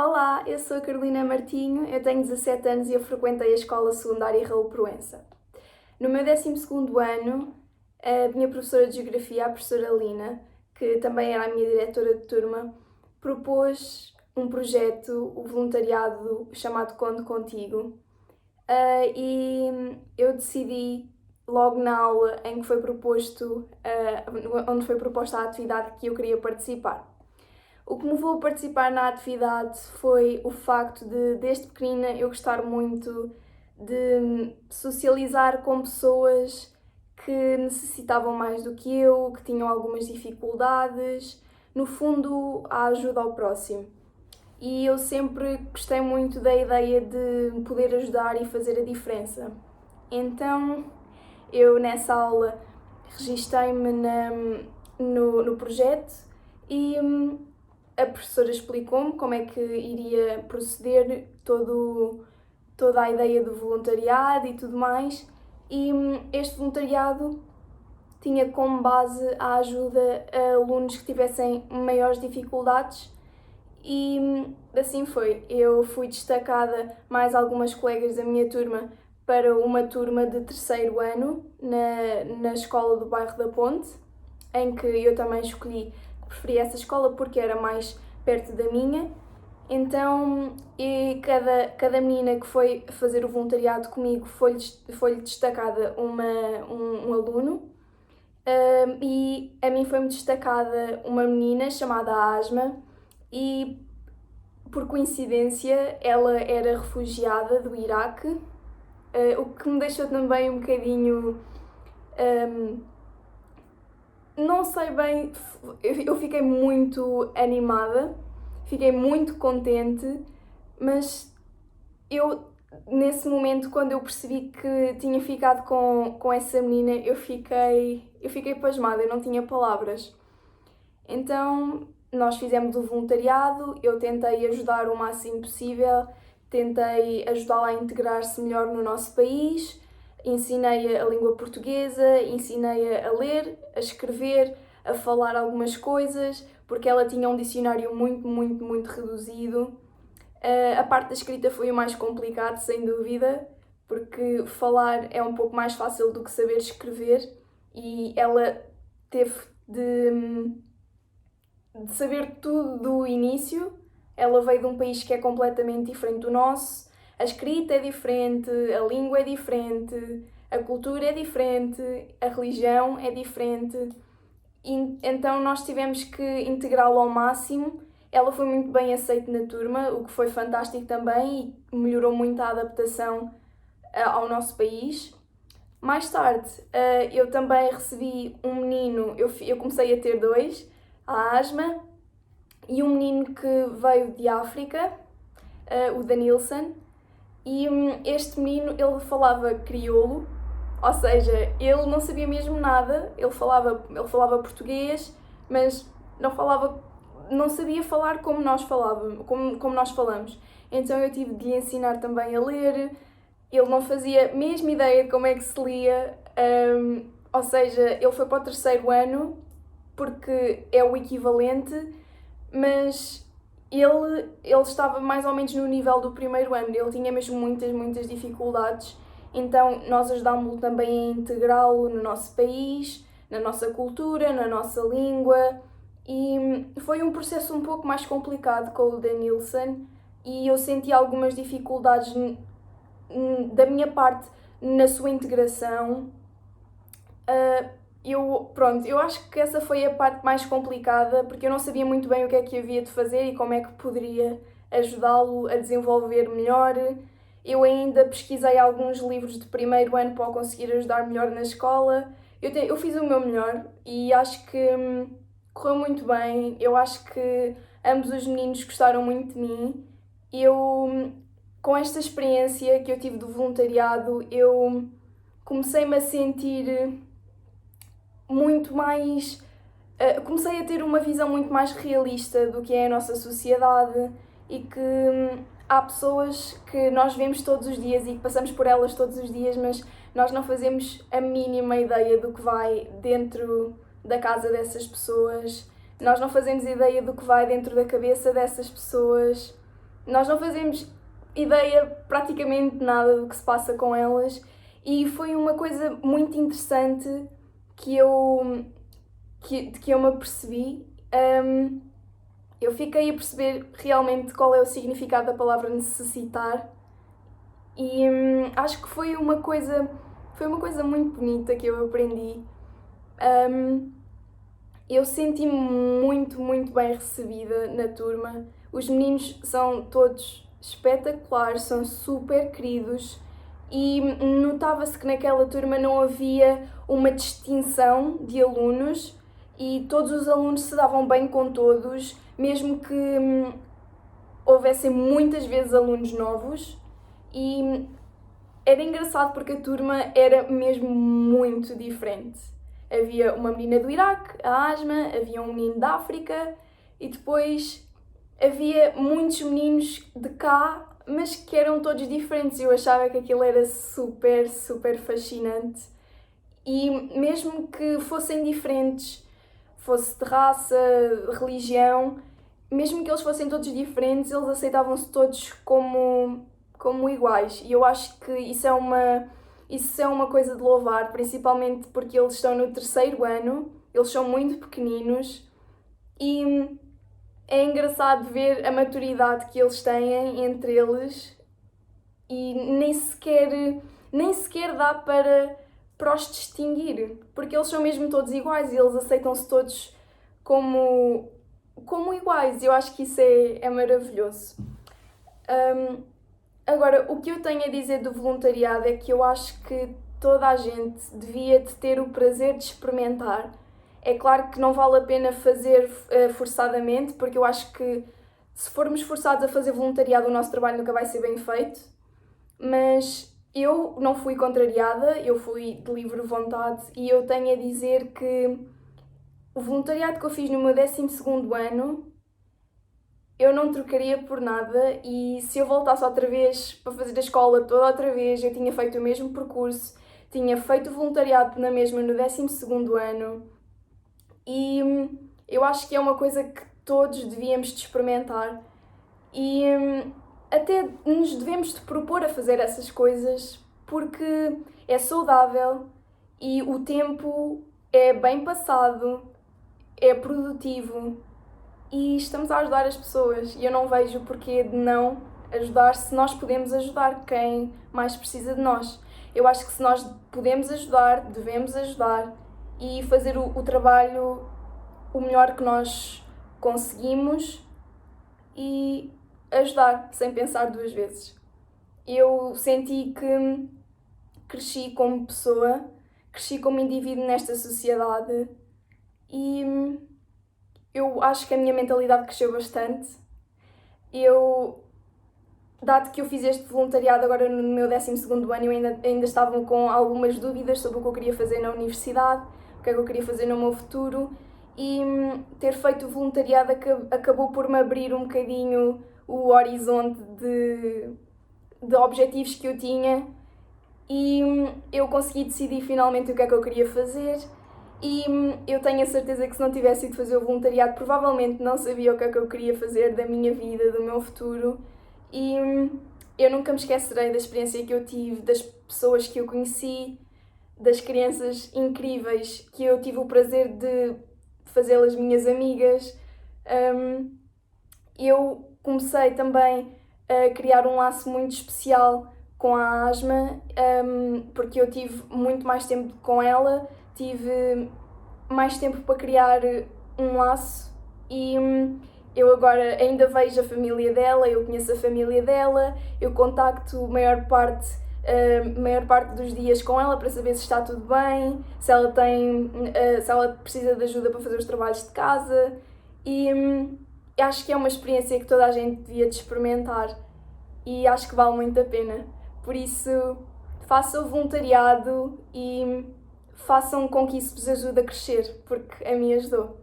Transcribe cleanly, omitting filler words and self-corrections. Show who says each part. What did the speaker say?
Speaker 1: Olá, eu sou a Carolina Martinho, eu tenho 17 anos e eu frequentei a escola secundária Raul Proença. No meu 12º ano, a minha professora de Geografia, a professora Lina, que também era a minha diretora de turma, propôs um projeto, o voluntariado chamado Conto Contigo, e eu decidi logo na aula em que foi proposto, onde foi proposta a atividade que eu queria participar. O que me levou a participar na atividade foi o facto de, desde pequenina, eu gostar muito de socializar com pessoas que necessitavam mais do que eu, que tinham algumas dificuldades, no fundo, a ajuda ao próximo. E eu sempre gostei muito da ideia de poder ajudar e fazer a diferença. Então, eu nessa aula registrei-me no projeto e a professora explicou-me como é que iria proceder toda a ideia do voluntariado e tudo mais. E este voluntariado tinha como base a ajuda a alunos que tivessem maiores dificuldades e assim foi. Eu fui destacada, mais algumas colegas da minha turma, para uma turma de 3º ano na escola do bairro da Ponte, em que eu também escolhi que preferia essa escola porque era mais perto da minha. Então, cada menina que foi fazer o voluntariado comigo foi-lhe destacada um aluno. E a mim foi-me destacada uma menina chamada Asma e, por coincidência, ela era refugiada do Iraque, o que me deixou também um bocadinho... não sei bem, eu fiquei muito animada, fiquei muito contente, mas eu, nesse momento, quando eu percebi que tinha ficado com essa menina, eu fiquei pasmada, eu não tinha palavras. Então, nós fizemos o voluntariado, eu tentei ajudar o máximo possível, tentei ajudá-la a integrar-se melhor no nosso país, ensinei-a a língua portuguesa, ensinei-a a ler, a escrever, a falar algumas coisas, porque ela tinha um dicionário muito reduzido. A parte da escrita foi o mais complicado, sem dúvida, porque falar é um pouco mais fácil do que saber escrever e ela teve de saber tudo do início. Ela veio de um país que é completamente diferente do nosso, a escrita é diferente, a língua é diferente, a cultura é diferente, a religião é diferente. E, então nós tivemos que integrá-la ao máximo. Ela foi muito bem aceita na turma, o que foi fantástico também e melhorou muito a adaptação ao nosso país. Mais tarde, eu também recebi um menino, eu comecei a ter dois, a Asma, e um menino que veio de África, o Danilson, e este menino, ele falava crioulo, ou seja, ele não sabia mesmo nada, ele falava português, mas não sabia falar como nós falávamos, como nós falamos. Então eu tive de lhe ensinar também a ler, ele não fazia mesmo ideia de como é que se lia, ou seja, ele foi para o 3º ano, porque é o equivalente, mas ele estava mais ou menos no nível do 1º ano, ele tinha mesmo muitas dificuldades, então nós ajudámos-lo também a integrá-lo no nosso país, na nossa cultura, na nossa língua, e foi um processo um pouco mais complicado com o Danilson e eu senti algumas dificuldades da minha parte na sua integração. Eu acho que essa foi a parte mais complicada, porque eu não sabia muito bem o que é que havia de fazer e como é que poderia ajudá-lo a desenvolver melhor. Eu ainda pesquisei alguns livros de 1º ano para o conseguir ajudar melhor na escola. Eu fiz o meu melhor e acho que correu muito bem. Eu acho que ambos os meninos gostaram muito de mim. Com esta experiência que eu tive do voluntariado, eu comecei-me a sentir muito mais. Comecei a ter uma visão muito mais realista do que é a nossa sociedade e que há pessoas que nós vemos todos os dias e que passamos por elas todos os dias, mas nós não fazemos a mínima ideia do que vai dentro da casa dessas pessoas, nós não fazemos ideia do que vai dentro da cabeça dessas pessoas nós não fazemos ideia praticamente nada do que se passa com elas e foi uma coisa muito interessante que eu me apercebi. Eu fiquei a perceber realmente qual é o significado da palavra necessitar e acho que foi uma coisa muito bonita que eu aprendi. Eu senti-me muito, muito bem recebida na turma. Os meninos são todos espetaculares, são super queridos e notava-se que naquela turma não havia uma distinção de alunos e todos os alunos se davam bem com todos, mesmo que houvessem muitas vezes alunos novos. E era engraçado porque a turma era mesmo muito diferente. Havia uma menina do Iraque, a Asma, havia um menino da África e depois havia muitos meninos de cá, mas que eram todos diferentes. Eu achava que aquilo era super, super fascinante. E mesmo que fossem diferentes, fosse de raça, religião, mesmo que eles fossem todos diferentes, eles aceitavam-se todos como iguais. E eu acho que isso é uma coisa de louvar, principalmente porque eles estão no 3º ano, eles são muito pequeninos e é engraçado ver a maturidade que eles têm entre eles e nem sequer dá para os distinguir, porque eles são mesmo todos iguais e eles aceitam-se todos como iguais. Eu acho que isso é maravilhoso. Agora, o que eu tenho a dizer do voluntariado é que eu acho que toda a gente devia ter o prazer de experimentar. É claro que não vale a pena fazer forçadamente, porque eu acho que se formos forçados a fazer voluntariado, o nosso trabalho nunca vai ser bem feito. Mas eu não fui contrariada, eu fui de livre vontade e eu tenho a dizer que o voluntariado que eu fiz no meu 12º ano eu não trocaria por nada e se eu voltasse outra vez para fazer a escola toda outra vez, eu tinha feito o mesmo percurso, tinha feito voluntariado na mesma no 12º ano e eu acho que é uma coisa que todos devíamos de experimentar e até nos devemos de propor a fazer essas coisas porque é saudável e o tempo é bem passado, é produtivo e estamos a ajudar as pessoas e eu não vejo o porquê de não ajudar se nós podemos ajudar quem mais precisa de nós. Eu acho que se nós podemos ajudar, devemos ajudar e fazer o trabalho o melhor que nós conseguimos e ajudar sem pensar 2 vezes. Eu senti que cresci como pessoa, cresci como indivíduo nesta sociedade e eu acho que a minha mentalidade cresceu bastante. Dado que eu fiz este voluntariado agora no meu 12º ano, eu ainda estava com algumas dúvidas sobre o que eu queria fazer na universidade, o que é que eu queria fazer no meu futuro e ter feito o voluntariado acabou por me abrir um bocadinho o horizonte de objetivos que eu tinha e eu consegui decidir finalmente o que é que eu queria fazer e eu tenho a certeza que se não tivesse ido fazer o voluntariado provavelmente não sabia o que é que eu queria fazer da minha vida, do meu futuro e eu nunca me esquecerei da experiência que eu tive, das pessoas que eu conheci, das crianças incríveis que eu tive o prazer de fazê-las minhas amigas. Eu comecei também a criar um laço muito especial com a Asma, porque eu tive muito mais tempo com ela, tive mais tempo para criar um laço e eu agora ainda vejo a família dela, eu conheço a família dela, eu contacto a maior parte dos dias com ela para saber se está tudo bem, se ela precisa de ajuda para fazer os trabalhos de casa e acho que é uma experiência que toda a gente devia de experimentar e acho que vale muito a pena. Por isso, façam o voluntariado e façam com que isso vos ajude a crescer, porque a mim ajudou.